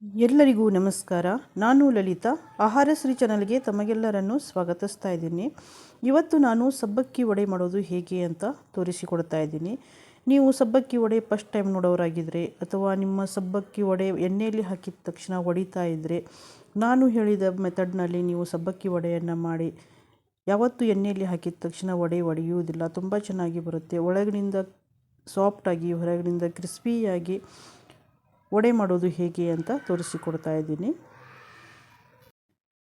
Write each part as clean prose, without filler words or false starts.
ಎಲ್ಲರಿಗೂ ನಮಸ್ಕಾರ. ನಾನು ಲಲಿತಾ. ಆಹಾರ ಶ್ರೀ ಚಾನಲ್ಗೆ ತಮಗೆಲ್ಲರನ್ನು ಸ್ವಾಗತಿಸ್ತಾ ಇದ್ದೀನಿ. ಇವತ್ತು ನಾನು ಸಬ್ಬಕ್ಕಿ ವಡೆ ಮಾಡೋದು ಹೇಗೆ ಅಂತ ತೋರಿಸಿಕೊಡ್ತಾ ಇದ್ದೀನಿ. ನೀವು ಸಬ್ಬಕ್ಕಿ ವಡೆ ಫಸ್ಟ್ ಟೈಮ್ ನೋಡೋರಾಗಿದ್ದರೆ ಅಥವಾ ನಿಮ್ಮ ಸಬ್ಬಕ್ಕಿ ವಡೆ ಎಣ್ಣೆಯಲ್ಲಿ ಹಾಕಿದ ತಕ್ಷಣ ಒಡಿತಾ ಇದ್ದರೆ, ನಾನು ಹೇಳಿದ ಮೆಥಡ್ನಲ್ಲಿ ನೀವು ಸಬ್ಬಕ್ಕಿ ವಡೆಯನ್ನು ಮಾಡಿ. ಯಾವತ್ತೂ ಎಣ್ಣೆಯಲ್ಲಿ ಹಾಕಿದ ತಕ್ಷಣ ವಡೆ ಒಡೆಯುವುದಿಲ್ಲ, ತುಂಬ ಚೆನ್ನಾಗಿ ಬರುತ್ತೆ. ಒಳಗಿನಿಂದ ಸಾಫ್ಟಾಗಿ ಹೊರಗಿನಿಂದ ಕ್ರಿಸ್ಪಿಯಾಗಿ ವಡೆ ಮಾಡೋದು ಹೇಗೆ ಅಂತ ತೋರಿಸಿಕೊಡ್ತಾ ಇದ್ದೀನಿ.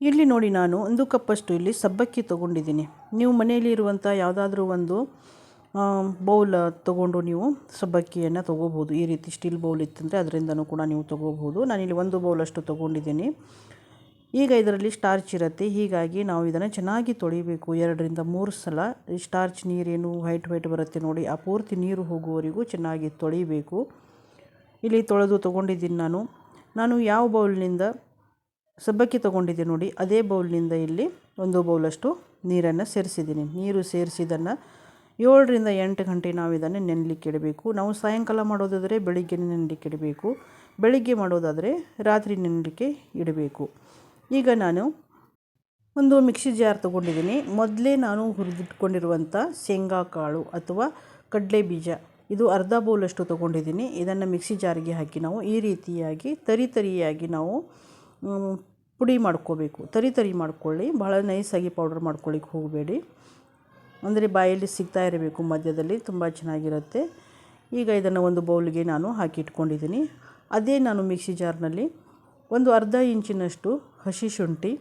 ಇಲ್ಲಿ ನೋಡಿ, ನಾನು 1 ಕಪ್ಪಷ್ಟು ಇಲ್ಲಿ ಸಬ್ಬಕ್ಕಿ ತೊಗೊಂಡಿದ್ದೀನಿ. ನೀವು ಮನೆಯಲ್ಲಿ ಇರುವಂಥ ಯಾವುದಾದ್ರೂ ಒಂದು ಬೌಲ್ ತೊಗೊಂಡು ನೀವು ಸಬ್ಬಕ್ಕಿಯನ್ನು ತೊಗೋಬೋದು. ಈ ರೀತಿ ಸ್ಟೀಲ್ ಬೌಲ್ ಇತ್ತಂದರೆ ಅದರಿಂದನೂ ಕೂಡ ನೀವು ತೊಗೋಬೋದು. ನಾನಿಲ್ಲಿ 1 ಬೌಲಷ್ಟು ತೊಗೊಂಡಿದ್ದೀನಿ. ಈಗ ಇದರಲ್ಲಿ ಸ್ಟಾರ್ಚ್ ಇರುತ್ತೆ, ಹೀಗಾಗಿ ನಾವು ಇದನ್ನು ಚೆನ್ನಾಗಿ ತೊಳಿಬೇಕು 2ರಿಂದ 3 ಸಲ. ಈ ಸ್ಟಾರ್ಚ್ ನೀರೇನು ವೈಟ್ ಬರುತ್ತೆ ನೋಡಿ, ಆ ಪೂರ್ತಿ ನೀರು ಹೋಗುವವರೆಗೂ ಚೆನ್ನಾಗಿ ತೊಳಿಬೇಕು. ಇಲ್ಲಿ ತೊಳೆದು ತೊಗೊಂಡಿದ್ದೀನಿ. ನಾನು ಯಾವ ಬೌಲ್ನಿಂದ ಸಬ್ಬಕ್ಕಿ ತೊಗೊಂಡಿದ್ದೆ ನೋಡಿ, ಅದೇ ಬೌಲ್ನಿಂದ ಇಲ್ಲಿ 1 ಬೌಲಷ್ಟು ನೀರನ್ನು ಸೇರಿಸಿದ್ದೀನಿ. ನೀರು ಸೇರಿಸಿದ್ದನ್ನು 7ರಿಂದ 8 ಗಂಟೆ ನಾವು ಇದನ್ನು ನೆನೆಲಿಕ್ಕೆ ಇಡಬೇಕು. ನಾವು ಸಾಯಂಕಾಲ ಮಾಡೋದಾದರೆ ಬೆಳಿಗ್ಗೆ ನೆನೆಲಿಕ್ಕೆ ಇಡಬೇಕು, ಬೆಳಿಗ್ಗೆ ಮಾಡೋದಾದರೆ ರಾತ್ರಿ ನೆನೆಲಿಕ್ಕೆ ಇಡಬೇಕು. ಈಗ ನಾನು ಒಂದು ಮಿಕ್ಸಿ ಜಾರ್ ತೊಗೊಂಡಿದ್ದೀನಿ. ಮೊದಲೇ ನಾನು ಹುರಿದಿಟ್ಕೊಂಡಿರುವಂಥ ಶೇಂಗಾ ಕಾಳು ಅಥವಾ ಕಡಲೆ ಬೀಜ, ಇದು ಅರ್ಧ ಬೌಲಷ್ಟು ತೊಗೊಂಡಿದ್ದೀನಿ. ಇದನ್ನು ಮಿಕ್ಸಿ ಜಾರಿಗೆ ಹಾಕಿ ನಾವು ಈ ರೀತಿಯಾಗಿ ತರಿಯಾಗಿ ನಾವು ಪುಡಿ ಮಾಡ್ಕೋಬೇಕು. ತರಿ ಮಾಡ್ಕೊಳ್ಳಿ, ಭಾಳ ನೈಸಾಗಿ ಪೌಡರ್ ಮಾಡ್ಕೊಳ್ಳಿಕ್ಕೆ ಹೋಗಬೇಡಿ. ಅಂದರೆ ಬಾಯಲ್ಲಿ ಸಿಗ್ತಾ ಇರಬೇಕು ಮಧ್ಯದಲ್ಲಿ, ತುಂಬ ಚೆನ್ನಾಗಿರುತ್ತೆ. ಈಗ ಇದನ್ನು ಒಂದು ಬೌಲ್ಗೆ ನಾನು ಹಾಕಿ ಇಟ್ಕೊಂಡಿದ್ದೀನಿ. ಅದೇ ನಾನು ಮಿಕ್ಸಿ ಜಾರ್ನಲ್ಲಿ ಒಂದು ಅರ್ಧ ಇಂಚಿನಷ್ಟು ಹಸಿ ಶುಂಠಿ,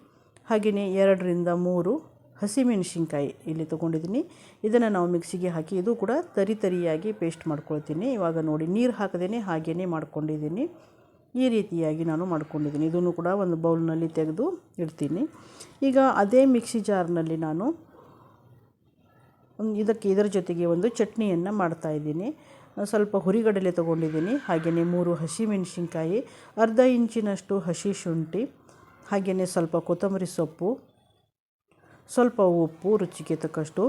ಹಾಗೆಯೇ 2ರಿಂದ 3 ಹಸಿಮೆಣಸಿನ್ಕಾಯಿ ಇಲ್ಲಿ ತೊಗೊಂಡಿದ್ದೀನಿ. ಇದನ್ನು ನಾವು ಮಿಕ್ಸಿಗೆ ಹಾಕಿ ಇದು ಕೂಡ ತರಿಯಾಗಿ ಪೇಸ್ಟ್ ಮಾಡ್ಕೊಳ್ತೀನಿ. ಇವಾಗ ನೋಡಿ, ನೀರು ಹಾಕದೇ ಹಾಗೇ ಮಾಡ್ಕೊಂಡಿದ್ದೀನಿ. ಈ ರೀತಿಯಾಗಿ ನಾನು ಮಾಡ್ಕೊಂಡಿದ್ದೀನಿ. ಇದನ್ನು ಕೂಡ ಒಂದು ಬೌಲ್ನಲ್ಲಿ ತೆಗೆದು ಇಡ್ತೀನಿ. ಈಗ ಅದೇ ಮಿಕ್ಸಿ ಜಾರ್ನಲ್ಲಿ ನಾನು ಇದರ ಜೊತೆಗೆ ಒಂದು ಚಟ್ನಿಯನ್ನು ಮಾಡ್ತಾಯಿದ್ದೀನಿ. ಸ್ವಲ್ಪ ಹುರಿಗಡಲೆ ತೊಗೊಂಡಿದ್ದೀನಿ, ಹಾಗೆಯೇ 3 ಹಸಿಮೆಣಸಿನ್ಕಾಯಿ, ಅರ್ಧ ಇಂಚಿನಷ್ಟು ಹಸಿ ಶುಂಠಿ, ಹಾಗೆಯೇ ಸ್ವಲ್ಪ ಕೊತ್ತಂಬರಿ ಸೊಪ್ಪು, ಸ್ವಲ್ಪ ಉಪ್ಪು ರುಚಿಗೆ ತಕ್ಕಷ್ಟು,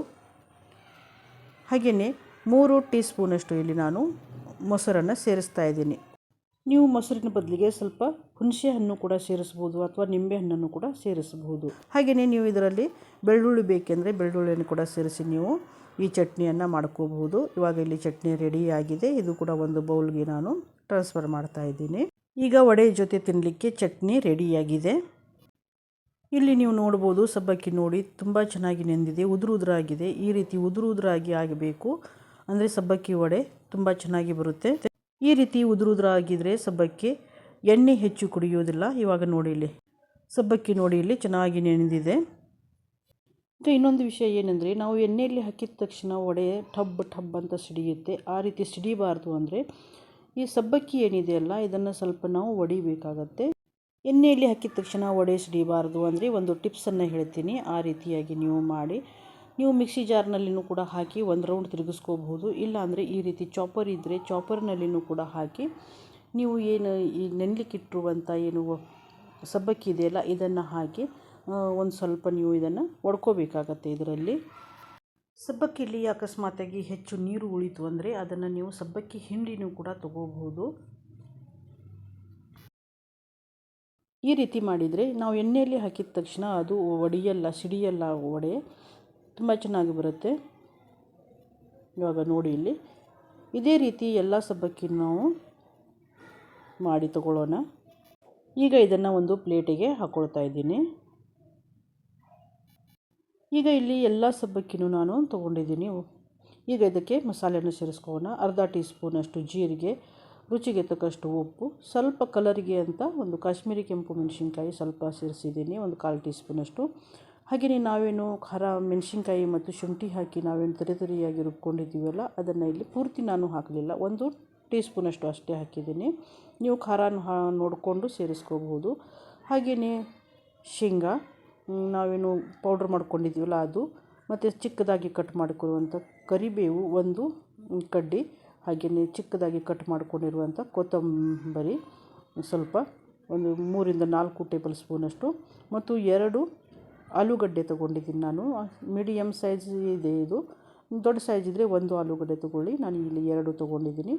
ಹಾಗೆಯೇ 3 ಟೀ ಸ್ಪೂನಷ್ಟು ಇಲ್ಲಿ ನಾನು ಮೊಸರನ್ನು ಸೇರಿಸ್ತಾ ಇದ್ದೀನಿ. ನೀವು ಮೊಸರಿನ ಬದಲಿಗೆ ಸ್ವಲ್ಪ ಹುಣಸೆ ಹಣ್ಣು ಕೂಡ ಸೇರಿಸ್ಬೋದು ಅಥವಾ ನಿಂಬೆ ಹಣ್ಣನ್ನು ಕೂಡ ಸೇರಿಸಬಹುದು. ಹಾಗೆಯೇ ನೀವು ಇದರಲ್ಲಿ ಬೆಳ್ಳುಳ್ಳಿ ಬೇಕೆಂದರೆ ಬೆಳ್ಳುಳ್ಳಿಯನ್ನು ಕೂಡ ಸೇರಿಸಿ ನೀವು ಈ ಚಟ್ನಿಯನ್ನು ಮಾಡ್ಕೋಬಹುದು. ಇವಾಗ ಇಲ್ಲಿ ಚಟ್ನಿ ರೆಡಿಯಾಗಿದೆ. ಇದು ಕೂಡ ಒಂದು ಬೌಲ್ಗೆ ನಾನು ಟ್ರಾನ್ಸ್ಫರ್ ಮಾಡ್ತಾ ಇದ್ದೀನಿ. ಈಗ ವಡೆ ಜೊತೆ ತಿನ್ನಲಿಕ್ಕೆ ಚಟ್ನಿ ರೆಡಿಯಾಗಿದೆ. ಇಲ್ಲಿ ನೀವು ನೋಡ್ಬೋದು, ಸಬ್ಬಕ್ಕಿ ನೋಡಿ ತುಂಬ ಚೆನ್ನಾಗಿ ನೆಂದಿದೆ, ಉದುರಾಗಿದೆ. ಈ ರೀತಿ ಉದುರಾಗಿ ಆಗಬೇಕು, ಅಂದರೆ ಸಬ್ಬಕ್ಕಿ ವಡೆ ತುಂಬ ಚೆನ್ನಾಗಿ ಬರುತ್ತೆ. ಈ ರೀತಿ ಉದುರಾಗಿದ್ದರೆ ಸಬ್ಬಕ್ಕಿ ಎಣ್ಣೆ ಹೆಚ್ಚು ಕುಡಿಯೋದಿಲ್ಲ. ಇವಾಗ ನೋಡಿ, ಇಲ್ಲಿ ಸಬ್ಬಕ್ಕಿ ನೋಡಿ ಇಲ್ಲಿ ಚೆನ್ನಾಗಿ ನೆನೆದಿದೆ. ಮತ್ತು ಇನ್ನೊಂದು ವಿಷಯ ಏನೆಂದರೆ, ನಾವು ಎಣ್ಣೆಯಲ್ಲಿ ಹಾಕಿದ ತಕ್ಷಣ ವಡೆ ಟಬ್ ಅಂತ ಸಿಡಿಯುತ್ತೆ. ಆ ರೀತಿ ಸಿಡಿಬಾರ್ದು ಅಂದರೆ ಈ ಸಬ್ಬಕ್ಕಿ ಏನಿದೆಯಲ್ಲ, ಇದನ್ನು ಸ್ವಲ್ಪ ನಾವು ಒಡಿಬೇಕಾಗತ್ತೆ. ಎಣ್ಣೆಯಲ್ಲಿ ಹಾಕಿದ ತಕ್ಷಣ ವಡೆ ಸಿಡಿಬಾರ್ದು ಅಂದರೆ ಒಂದು ಟಿಪ್ಸನ್ನು ಹೇಳ್ತೀನಿ. ಆ ರೀತಿಯಾಗಿ ನೀವು ಮಾಡಿ. ನೀವು ಮಿಕ್ಸಿ ಜಾರ್ನಲ್ಲಿನೂ ಕೂಡ ಹಾಕಿ 1 ರೌಂಡ್ ತಿರುಗಿಸ್ಕೋಬಹುದು. ಇಲ್ಲಾಂದರೆ ಈ ರೀತಿ ಚಾಪರ್ ಇದ್ದರೆ ಚಾಪರ್ನಲ್ಲಿನೂ ಕೂಡ ಹಾಕಿ ನೀವು ಈ ನೆನೆಲಿಕ್ಕಿಟ್ಟಿರುವಂಥ ಸಬ್ಬಕ್ಕಿ ಇದೆಯಲ್ಲ, ಇದನ್ನು ಹಾಕಿ ಒಂದು ಸ್ವಲ್ಪ ನೀವು ಇದನ್ನು ಒಡ್ಕೋಬೇಕಾಗತ್ತೆ. ಇದರಲ್ಲಿ ಸಬ್ಬಕ್ಕಿಯಲ್ಲಿ ಅಕಸ್ಮಾತಾಗಿ ಹೆಚ್ಚು ನೀರು ಉಳಿತು ಅಂದರೆ ಅದನ್ನು ನೀವು ಸಬ್ಬಕ್ಕಿ ಹಿಂಡಿನೂ ಕೂಡ ತೊಗೋಬಹುದು. ಈ ರೀತಿ ಮಾಡಿದರೆ ನಾವು ಎಣ್ಣೆಯಲ್ಲಿ ಹಾಕಿದ ತಕ್ಷಣ ಅದು ಸಿಡಿಯಲ್ಲ ವಡೆ ತುಂಬ ಚೆನ್ನಾಗಿ ಬರುತ್ತೆ. ಇವಾಗ ನೋಡಿ, ಇಲ್ಲಿ ಇದೇ ರೀತಿ ಎಲ್ಲ ಸಬ್ಬಕ್ಕಿ ನಾವು ಮಾಡಿ ತಗೊಳ್ಳೋಣ. ಈಗ ಇದನ್ನು ಒಂದು ಪ್ಲೇಟಿಗೆ ಹಾಕ್ಕೊಳ್ತಾ ಇದ್ದೀನಿ. ಈಗ ಇಲ್ಲಿ ಎಲ್ಲ ಸಬ್ಬಕ್ಕಿನೂ ನಾನು ತೊಗೊಂಡಿದ್ದೀನಿ. ಈಗ ಇದಕ್ಕೆ ಮಸಾಲೆಯನ್ನು ಸೇರಿಸ್ಕೊಳ್ಳೋಣ. ಅರ್ಧ ಟೀ ಸ್ಪೂನಷ್ಟು ಜೀರಿಗೆ, ರುಚಿಗೆ ತಕ್ಕಷ್ಟು ಉಪ್ಪು, ಸ್ವಲ್ಪ ಕಲರಿಗೆ ಅಂತ ಒಂದು ಕಾಶ್ಮೀರಿ ಕೆಂಪು ಮೆಣಸಿನ್ಕಾಯಿ ಸ್ವಲ್ಪ ಸೇರಿಸಿದ್ದೀನಿ, ಒಂದು 1/4 ಟೀ ಸ್ಪೂನಷ್ಟು. ಹಾಗೆಯೇ ನಾವೇನು ಖಾರ ಮೆಣಸಿನ್ಕಾಯಿ ಮತ್ತು ಶುಂಠಿ ಹಾಕಿ ನಾವೇನು ತರಿಯಾಗಿ ರುಬ್ಕೊಂಡಿದ್ದೀವಲ್ಲ, ಅದನ್ನು ಇಲ್ಲಿ ಪೂರ್ತಿ ನಾನು ಹಾಕಲಿಲ್ಲ, 1 ಟೀ ಸ್ಪೂನಷ್ಟು ಅಷ್ಟೇ ಹಾಕಿದ್ದೀನಿ. ನೀವು ಖಾರನ ನೋಡಿಕೊಂಡು ಸೇರಿಸ್ಕೋಬಹುದು. ಹಾಗೆಯೇ ಶೇಂಗಾ ನಾವೇನು ಪೌಡ್ರ್ ಮಾಡ್ಕೊಂಡಿದ್ದೀವಲ್ಲ ಅದು, ಮತ್ತು ಚಿಕ್ಕದಾಗಿ ಕಟ್ ಮಾಡಿಕೊಳ್ಳುವಂಥ ಕರಿಬೇವು 1 ಕಡ್ಡಿ, ಹಾಗೆಯೇ ಚಿಕ್ಕದಾಗಿ ಕಟ್ ಮಾಡ್ಕೊಂಡಿರುವಂಥ ಕೊತ್ತಂಬರಿ ಸ್ವಲ್ಪ, ಒಂದು 3ರಿಂದ 4 ಟೇಬಲ್ ಸ್ಪೂನಷ್ಟು, ಮತ್ತು 2 ಆಲೂಗಡ್ಡೆ ತೊಗೊಂಡಿದ್ದೀನಿ ನಾನು. ಮೀಡಿಯಮ್ ಸೈಜ್ ಇದೆ ಇದು. ದೊಡ್ಡ ಸೈಜ್ ಇದ್ದರೆ ಒಂದು ಆಲೂಗಡ್ಡೆ ತೊಗೊಳ್ಳಿ, ನಾನು ಇಲ್ಲಿ 2 ತೊಗೊಂಡಿದ್ದೀನಿ.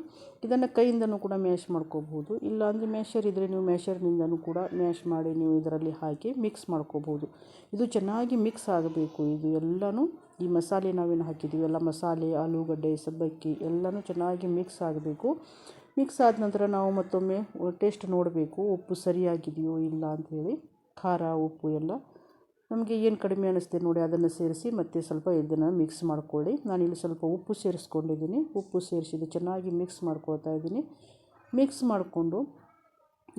ಇದನ್ನು ಕೈಯಿಂದನೂ ಕೂಡ ಮ್ಯಾಶ್ ಮಾಡ್ಕೋಬೋದು, ಇಲ್ಲಾಂದರೆ ಮ್ಯಾಶರ್ ಇದ್ದರೆ ನೀವು ಮ್ಯಾಶರ್ನಿಂದನೂ ಕೂಡ ಮ್ಯಾಶ್ ಮಾಡಿ ನೀವು ಇದರಲ್ಲಿ ಹಾಕಿ ಮಿಕ್ಸ್ ಮಾಡ್ಕೋಬೋದು. ಇದು ಚೆನ್ನಾಗಿ ಮಿಕ್ಸ್ ಆಗಬೇಕು. ಇದು ಎಲ್ಲನೂ ಈ ಮಸಾಲೆ ನಾವೇನು ಹಾಕಿದ್ದೀವಿ ಎಲ್ಲ ಮಸಾಲೆ, ಆಲೂಗಡ್ಡೆ, ಸಬ್ಬಕ್ಕಿ ಎಲ್ಲನೂ ಚೆನ್ನಾಗಿ ಮಿಕ್ಸ್ ಆಗಬೇಕು. ಮಿಕ್ಸ್ ಆದ ನಂತರ ನಾವು ಮತ್ತೊಮ್ಮೆ ಟೇಸ್ಟ್ ನೋಡಬೇಕು, ಉಪ್ಪು ಸರಿಯಾಗಿದೆಯೋ ಇಲ್ಲ ಅಂಥೇಳಿ. ಖಾರ, ಉಪ್ಪು ಎಲ್ಲ ನಮಗೆ ಏನು ಕಡಿಮೆ ಅನ್ನಿಸ್ತೆ ನೋಡಿ ಅದನ್ನು ಸೇರಿಸಿ ಮತ್ತೆ ಸ್ವಲ್ಪ ಇದನ್ನು ಮಿಕ್ಸ್ ಮಾಡ್ಕೊಳ್ಳಿ. ನಾನಿಲ್ಲಿ ಸ್ವಲ್ಪ ಉಪ್ಪು ಸೇರಿಸ್ಕೊಂಡಿದ್ದೀನಿ. ಉಪ್ಪು ಸೇರಿಸಿದ್ದು ಚೆನ್ನಾಗಿ ಮಿಕ್ಸ್ ಮಾಡ್ಕೊಳ್ತಾ ಇದ್ದೀನಿ. ಮಿಕ್ಸ್ ಮಾಡಿಕೊಂಡು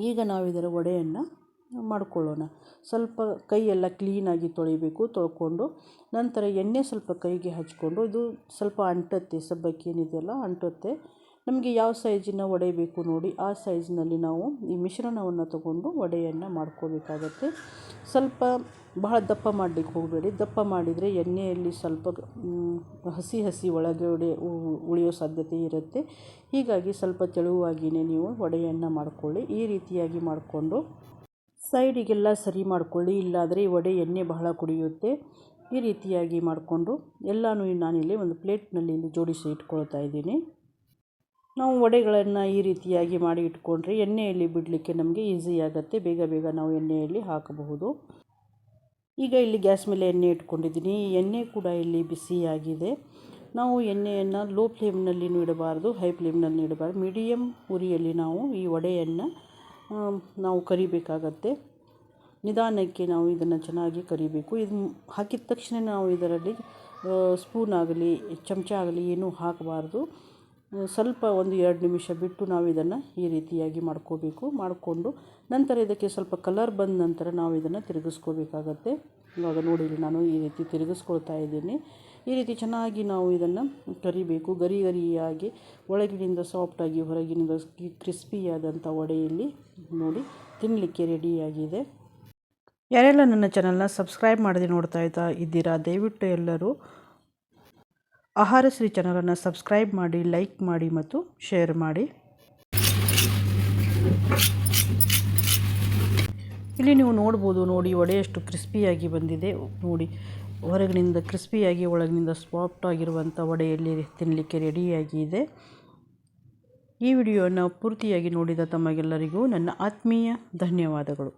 ಈಗ ನಾವು ಇದರ ವಡೆಯನ್ನು ಮಾಡ್ಕೊಳ್ಳೋಣ. ಸ್ವಲ್ಪ ಕೈಯೆಲ್ಲ ಕ್ಲೀನಾಗಿ ತೊಳಿಬೇಕು. ತೊಳ್ಕೊಂಡು ನಂತರ ಎಣ್ಣೆ ಸ್ವಲ್ಪ ಕೈಗೆ ಹಚ್ಕೊಂಡು, ಇದು ಸ್ವಲ್ಪ ಅಂಟುತ್ತೆ, ಸಬ್ಬಕ್ಕಿ ಏನಿದೆಯಲ್ಲ ಅಂಟುತ್ತೆ. ನಮಗೆ ಯಾವ ಸೈಜಿನ ವಡೆ ಬೇಕು ನೋಡಿ ಆ ಸೈಜ್ನಲ್ಲಿ ನಾವು ಈ ಮಿಶ್ರಣವನ್ನು ತಗೊಂಡು ವಡೆಯನ್ನು ಮಾಡ್ಕೋಬೇಕಾಗತ್ತೆ. ಸ್ವಲ್ಪ ಬಹಳ ದಪ್ಪ ಮಾಡಲಿಕ್ಕೆ ಹೋಗಬೇಡಿ. ದಪ್ಪ ಮಾಡಿದರೆ ಎಣ್ಣೆಯಲ್ಲಿ ಸ್ವಲ್ಪ ಹಸಿ ಒಳಗಡೆ ಉಳಿಯೋ ಸಾಧ್ಯತೆ ಇರುತ್ತೆ. ಹೀಗಾಗಿ ಸ್ವಲ್ಪ ತೆಳುವಾಗಿಯೇ ನೀವು ವಡೆಯನ್ನು ಮಾಡ್ಕೊಳ್ಳಿ. ಈ ರೀತಿಯಾಗಿ ಮಾಡಿಕೊಂಡು ಸೈಡಿಗೆಲ್ಲ ಸರಿ ಮಾಡಿಕೊಳ್ಳಿ, ಇಲ್ಲಾಂದರೆ ಈ ವಡೆ ಎಣ್ಣೆ ಬಹಳ ಕುಡಿಯುತ್ತೆ. ಈ ರೀತಿಯಾಗಿ ಮಾಡಿಕೊಂಡು ಎಲ್ಲನೂ ನಾನಿಲ್ಲಿ ಒಂದು ಪ್ಲೇಟ್ನಲ್ಲಿ ಇಲ್ಲಿ ಜೋಡಿಸಿ ಇಟ್ಕೊಳ್ತಾ ಇದ್ದೀನಿ. ನಾವು ವಡೆಗಳನ್ನು ಈ ರೀತಿಯಾಗಿ ಮಾಡಿ ಇಟ್ಕೊಂಡ್ರೆ ಎಣ್ಣೆಯಲ್ಲಿ ಬಿಡಲಿಕ್ಕೆ ನಮಗೆ ಈಸಿ ಆಗುತ್ತೆ. ಬೇಗ ನಾವು ಎಣ್ಣೆಯಲ್ಲಿ ಹಾಕಬಹುದು. ಈಗ ಇಲ್ಲಿ ಗ್ಯಾಸ್ ಮೇಲೆ ಎಣ್ಣೆ ಇಟ್ಕೊಂಡಿದ್ದೀನಿ. ಎಣ್ಣೆ ಕೂಡ ಇಲ್ಲಿ ಬಿಸಿಯಾಗಿದೆ. ನಾವು ಎಣ್ಣೆಯನ್ನು ಲೋ ಫ್ಲೇಮ್ನಲ್ಲಿನೂ ಇಡಬಾರ್ದು, ಹೈ ಫ್ಲೇಮ್ನಲ್ಲಿ ಇಡಬಾರ್ದು. ಮೀಡಿಯಮ್ ಉರಿಯಲ್ಲಿ ನಾವು ಈ ವಡೆಯನ್ನು ನಾವು ಕರಿಬೇಕಾಗತ್ತೆ. ನಿಧಾನಕ್ಕೆ ನಾವು ಇದನ್ನು ಚೆನ್ನಾಗಿ ಕರಿಬೇಕು. ಇದು ಹಾಕಿದ ತಕ್ಷಣ ನಾವು ಇದರಲ್ಲಿ ಸ್ಪೂನ್ ಆಗಲಿ ಚಮಚ ಆಗಲಿ ಏನೂ ಹಾಕಬಾರ್ದು. ಸ್ವಲ್ಪ ಒಂದು 2 ನಿಮಿಷ ಬಿಟ್ಟು ನಾವು ಇದನ್ನು ಈ ರೀತಿಯಾಗಿ ಮಾಡ್ಕೋಬೇಕು. ಮಾಡಿಕೊಂಡು ನಂತರ ಇದಕ್ಕೆ ಸ್ವಲ್ಪ ಕಲರ್ ಬಂದ ನಂತರ ನಾವು ಇದನ್ನು ತಿರುಗಿಸ್ಕೋಬೇಕಾಗತ್ತೆ. ಇವಾಗ ನೋಡಿ ನಾನು ಈ ರೀತಿ ತಿರುಗಿಸ್ಕೊಳ್ತಾ ಇದ್ದೀನಿ. ಈ ರೀತಿ ಚೆನ್ನಾಗಿ ನಾವು ಇದನ್ನು ಕರಿಬೇಕು. ಗರಿಯಾಗಿ ಒಳಗಿನಿಂದ ಸಾಫ್ಟಾಗಿ ಹೊರಗಿನಿಂದ ಕ್ರಿಸ್ಪಿಯಾದಂಥ ವಡೆಯಲ್ಲಿ ನೋಡಿ ತಿನ್ನಲಿಕ್ಕೆ ರೆಡಿಯಾಗಿದೆ. ಯಾರೆಲ್ಲ ನನ್ನ ಚಾನಲ್ನ ಸಬ್ಸ್ಕ್ರೈಬ್ ಮಾಡದೆ ನೋಡ್ತಾ ಇದ್ದೀರಾ, ದಯವಿಟ್ಟು ಎಲ್ಲರೂ ಆಹಾರಶ್ರೀ ಚಾನಲನ್ನು ಸಬ್ಸ್ಕ್ರೈಬ್ ಮಾಡಿ, ಲೈಕ್ ಮಾಡಿ ಮತ್ತು ಶೇರ್ ಮಾಡಿ. ಇಲ್ಲಿ ನೀವು ನೋಡ್ಬೋದು, ನೋಡಿ ವಡೆ ಎಷ್ಟು ಕ್ರಿಸ್ಪಿಯಾಗಿ ಬಂದಿದೆ ನೋಡಿ. ಹೊರಗಿನಿಂದ ಕ್ರಿಸ್ಪಿಯಾಗಿ ಒಳಗಿನಿಂದ ಸಾಫ್ಟ್ ಆಗಿರುವಂಥ ವಡೆಯಲ್ಲಿ ತಿನ್ನಲಿಕ್ಕೆ ರೆಡಿಯಾಗಿದೆ. ಈ ವಿಡಿಯೋನ ಪೂರ್ತಿಯಾಗಿ ನೋಡಿದ ತಮಗೆಲ್ಲರಿಗೂ ನನ್ನ ಆತ್ಮೀಯ ಧನ್ಯವಾದಗಳು.